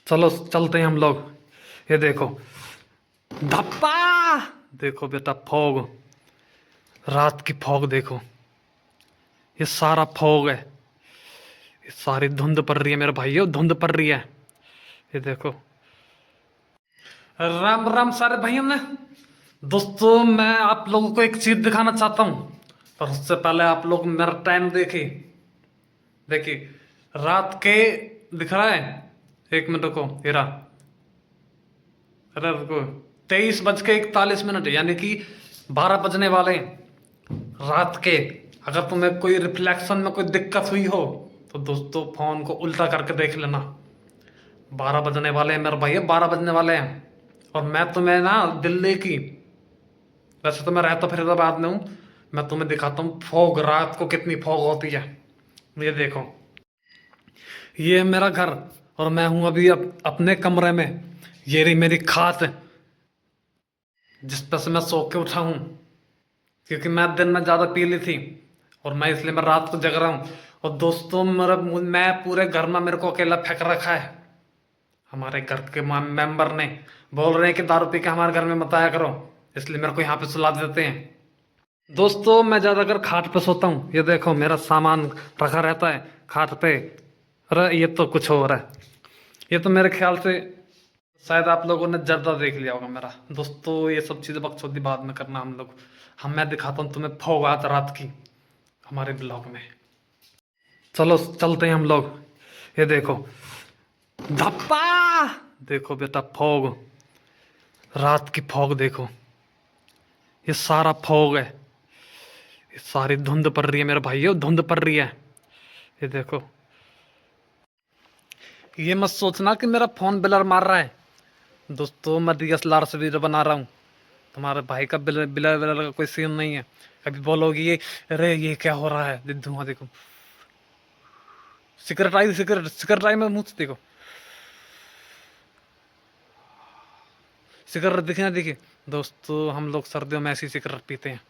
चलो चलते हैं हम लोग। ये देखो धप्पा, देखो बेटा फॉग, रात की फॉग देखो, ये सारा फॉग है, ये सारी धुंध पड़ रही है मेरे भाइयों, धुंध पड़ रही है। ये देखो। राम राम सारे भाइयों ने। दोस्तों मैं आप लोगों को एक चीज दिखाना चाहता हूं, पर उससे पहले आप लोग मेरा टाइम देखिए। देखिए रात के दिख रहा है, एक मिनट को हेरा, अरे रुको, 23:41 यानी कि 12 बजने वाले हैं रात के। अगर तुम्हें कोई रिफ्लेक्शन में कोई दिक्कत हुई हो तो दोस्तों फोन को उल्टा करके देख लेना। 12 बजने वाले हैं मेरे भैया, 12 बजने वाले हैं। और मैं तुम्हें ना दिल्ली की, वैसे तो मैं रहता फरीदाबाद में हूँ, मैं तुम्हें दिखाता हूँ फॉग, रात को कितनी फॉग होती है। ये देखो, ये है मेरा घर और मैं हूं अभी अपने कमरे में। ये रही मेरी खाट जिस पर से मैं सो के उठा हूं, क्योंकि मैं दिन में ज़्यादा पी ली थी और मैं इसलिए मैं रात को जग रहा हूँ। और दोस्तों मेरा, मैं पूरे घर में मेरे को अकेला फेंक रखा है। हमारे घर के मेंबर ने बोल रहे हैं कि दारू पी के हमारे घर में मत आया करो, इसलिए मेरे को यहाँ पे सुला देते हैं। दोस्तों मैं ज़्यादातर खाट पे सोता हूँ। ये देखो मेरा सामान रखा रहता है खाट पे। अरे ये तो कुछ और है, ये तो मेरे ख्याल से शायद आप लोगों ने जर्दा देख लिया होगा मेरा। दोस्तों ये सब चीज़ें बकचोदी बाद में करना हम लोग, मैं दिखाता हूँ तुम्हें फौग आज रात की हमारे ब्लॉग में। चलो चलते हैं हम लोग। ये देखो धप्पा, देखो बेटा फौग, रात की फौग देखो, ये सारा फौग है, ये सारी धुंध पड़ रही है मेरे भाइयों, धुंध पड़ रही है। ये देखो, ये मत सोचना कि मेरा फोन ब्लर मार रहा है। दोस्तों मैं DSLR से वीडियो बना रहा हूँ, तुम्हारे भाई का ब्लर ब्लर ब्लर का कोई सीन नहीं है। कभी बोलोगी ये अरे ये क्या हो रहा है, धुआं देखो, सिगरेट आई, सिगरेट सिगरेट आई में मुंह से देखो, सिगरेट दिखे ना दिखे। दोस्तों हम लोग सर्दियों में ऐसी सिगरेट पीते हैं।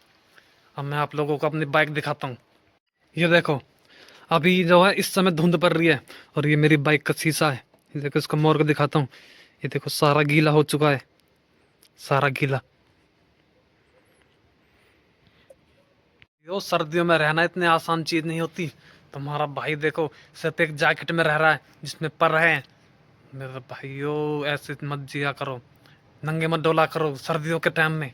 अब मैं आप लोगों को अपनी बाइक दिखाता हूँ। ये देखो अभी जो है इस समय धुंध पड़ रही है और ये मेरी बाइक का शीशा है। ये देखो इसको मोड़ के दिखाता हूँ। ये देखो सारा गीला हो चुका है, सारा गीला। यो सर्दियों में रहना इतनी आसान चीज नहीं होती। तुम्हारा भाई देखो सिर्फ एक जैकेट में रह रहा है जिसमें पर है। मेरे भाइयों ऐसे मत जिया करो, नंगे मत डोला करो सर्दियों के टाइम में।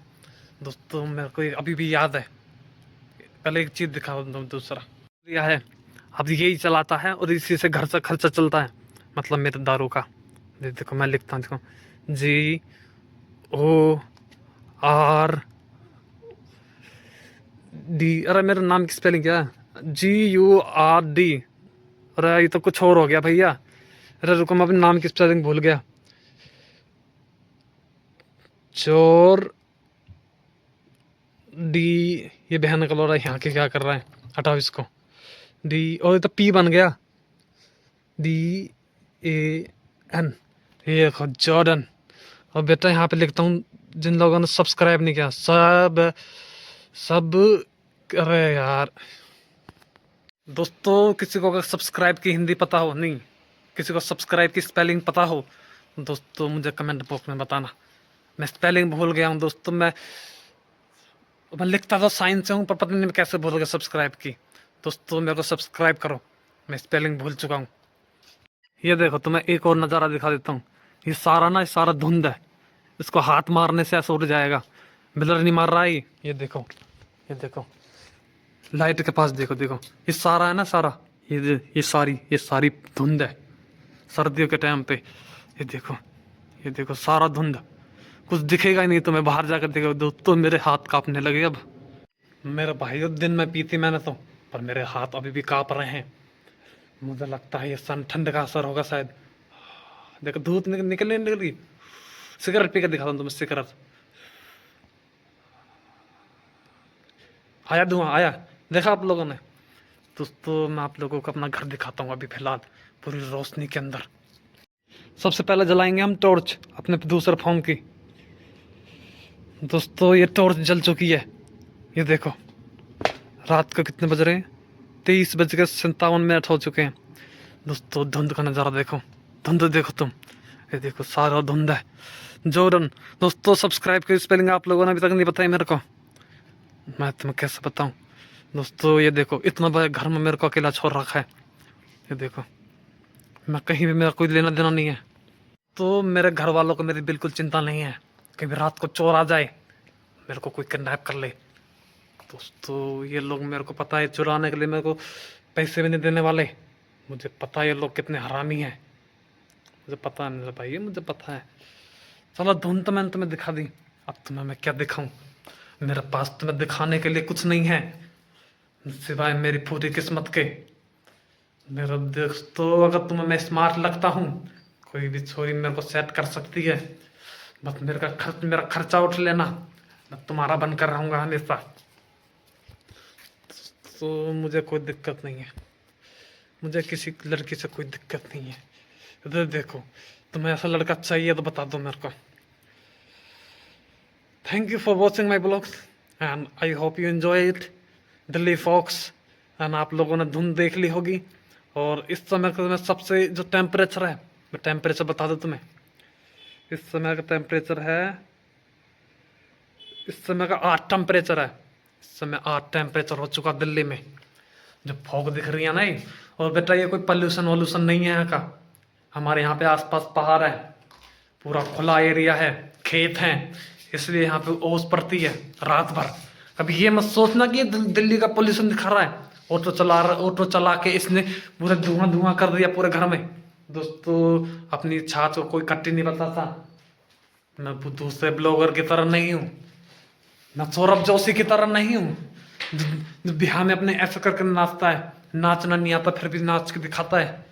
दोस्तों मेरे को अभी भी याद है, पहले एक चीज दिखाओ दूसरा यह है, अब यही चलाता है और इसी से घर से खर्चा चलता है, मतलब मेरे दारू का। देखो मैं लिखता हूँ, देखो GORD, अरे मेरा नाम की स्पेलिंग क्या है, GURD। अरे ये तो कुछ और हो गया भैया, अरे रुको मैं अपने नाम की स्पेलिंग भूल गया। चोर डी, ये बहन का लोड़ा यहाँ के क्या कर रहा है, हटाओ इसको। D, और ये तो P बन गया, DAN, ये देखो जॉर्डन। और बेटा यहाँ पे लिखता हूँ जिन लोगों ने सब्सक्राइब नहीं किया सब, अरे यार दोस्तों किसी को अगर सब्सक्राइब की हिंदी पता हो, नहीं किसी को सब्सक्राइब की स्पेलिंग पता हो दोस्तों मुझे कमेंट बॉक्स में बताना। मैं स्पेलिंग भूल गया हूँ दोस्तों, मैं लिखता तो साइंस से हूँ पर पता नहीं मैं कैसे भूल गया सब्सक्राइब की। दोस्तों मेरे को सब्सक्राइब करो, मैं स्पेलिंग भूल चुका हूँ। ये देखो तुम्हें एक और नज़ारा दिखा देता हूँ। ये सारा धुंध है, इसको हाथ मारने से ऐसा उड़ जाएगा, ब्लर नहीं मार रहा है। ये देखो, ये देखो लाइट के पास देखो, देखो ये सारा है ना, सारा ये सारी धुंध है सर्दियों के टाइम पे। ये देखो सारा धुंध, कुछ दिखेगा ही नहीं तुम्हें, बाहर जाकर देखो। दोस्तों मेरे हाथ कांपने लगे अब। मेरे भाइयों दिन में पी थी मैंने तो, पर मेरे हाथ अभी भी कांप रहे हैं। मुझे लगता है ये सन ठंड का असर होगा शायद। देखो धूप निकल रही। सिगरेट पी कर दिखाता हूँ तुम्हें, सिगरेट आया, धुआं आया, देखा आप लोगों ने। दोस्तों मैं आप लोगों को अपना घर दिखाता हूँ अभी फिलहाल पूरी रोशनी के अंदर। सबसे पहले जलाएंगे हम टॉर्च अपने दूसरे फोन की। दोस्तों ये टॉर्च जल चुकी है। ये देखो रात को कितने बज रहे हैं, 23:57 हो चुके हैं। दोस्तों धुंध का नज़ारा देखो, धुंध देखो तुम, ये देखो सारा धुंध है। जोरन दोस्तों सब्सक्राइब की स्पेलिंग आप लोगों ने अभी तक नहीं बताई मेरे को, मैं तुम्हें कैसे बताऊं दोस्तों। ये देखो इतना बड़ा घर में मेरे को अकेला छोड़ रखा है। ये देखो मैं कहीं भी, मेरा कोई लेना देना नहीं है। तो मेरे घर वालों को मेरी बिल्कुल चिंता नहीं है, कभी रात को चोर आ जाए, मेरे को कोई किडनैप कर ले। दोस्तों ये लोग मेरे को पता है चुराने के लिए मेरे को पैसे भी नहीं देने वाले। मुझे पता है ये लोग कितने हरामी हैं, मुझे पता है मेरे भाई, मुझे पता है। चलो धुन तो मैंने तुम्हें दिखा दी, अब तुम्हें मैं क्या दिखाऊं। मेरे पास तुम्हें दिखाने के लिए कुछ नहीं है सिवाय मेरी पूरी किस्मत के। मेरा दोस्तों अगर तुम्हें मैं स्मार्ट लगता हूँ, कोई भी छोरी मेरे को सेट कर सकती है, बस मेरा खर्चा उठ लेना, मैं तुम्हारा बनकर रहूंगा हमेशा। तो मुझे कोई दिक्कत नहीं है, मुझे किसी लड़की से कोई दिक्कत नहीं है। इधर देखो तुम्हें ऐसा लड़का चाहिए तो बता दो मेरे को। Thank you for watching my blogs and I hope you enjoy it. Delhi folks and आप लोगों ने धुन देख ली होगी। और इस समय का मैं सबसे जो टेम्परेचर है, मैं टेम्परेचर बता दूँ तुम्हें। इस समय का टेम्परेचर है, इस समय का 8 टेम्परेचर है। इस समय 8 टेम्परेचर हो चुका दिल्ली में, जो फॉग दिख रही है नहीं। और बेटा ये कोई पॉल्यूशन वॉल्यूशन नहीं है यहाँ का, हमारे यहाँ पे आसपास पहाड़ है, पूरा खुला एरिया है, खेत हैं, इसलिए यहाँ पे ओस पड़ती है रात भर। कभी ये मत सोचना कि दिल्ली का पोल्यूशन दिखा रहा है। ऑटो चला के इसने पूरा धुआं धुआं कर दिया पूरे घर में। दोस्तों अपनी छाछ को कोई कट्टी नहीं बताता। मैं दूसरे ब्लॉगर की तरह नहीं हूँ, मैं सौरभ जोशी की तरह नहीं हूँ जो बिहार में अपने ऐसे करके नाचता है, नाचना नहीं आता फिर भी नाच के दिखाता है।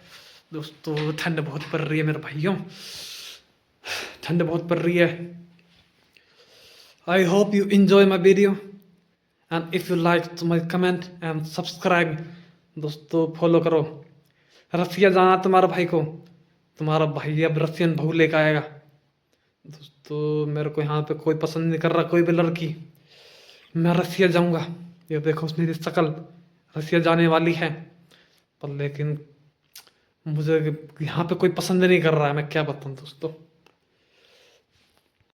दोस्तों ठंड बहुत पड़ रही है मेरे भाइयों, ठंड बहुत पड़ रही है। आई hope you enjoy my video and if you like तो माई कमेंट एंड सब्सक्राइब। दोस्तों फॉलो करो। रसिया जाना तुम्हारा भाई को, तुम्हारा भाई अब रसियन बहू लेकर आएगा। दोस्तों मेरे को यहाँ पे कोई पसंद नहीं कर रहा, कोई भी लड़की। मैं रसिया जाऊँगा, ये देखो मेरी शक्ल रसिया जाने वाली है, पर लेकिन मुझे यहाँ पे कोई पसंद नहीं कर रहा है। मैं क्या बताऊँ दोस्तों।